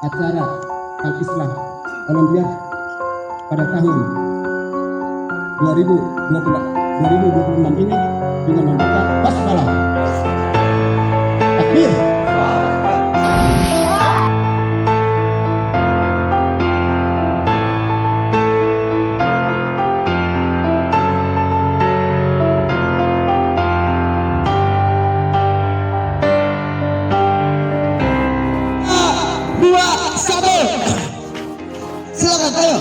acara Al-Islah Olimpiade pada tahun 2026 ini dengan membaca basmalah. Takbir. Silakan, ayo.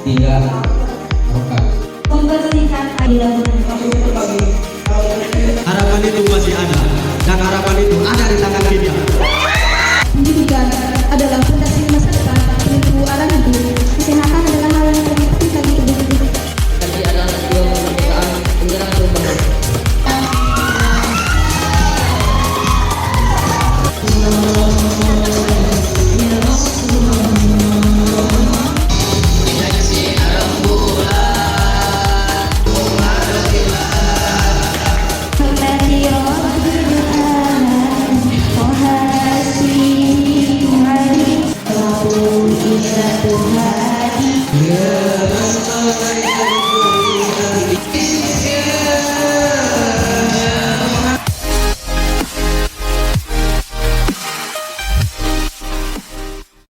Tiga rokat. Membersihkan Harapan itu masih ada, dan harapan itu ada di tangan kita. pendidikan adalah fondasi masa depan, penentu arah hidup. Kesehatan adalah hal yang paling penting bagi individu. Tadi adalah video kemerdekaan penjelang perubahan. Tuhan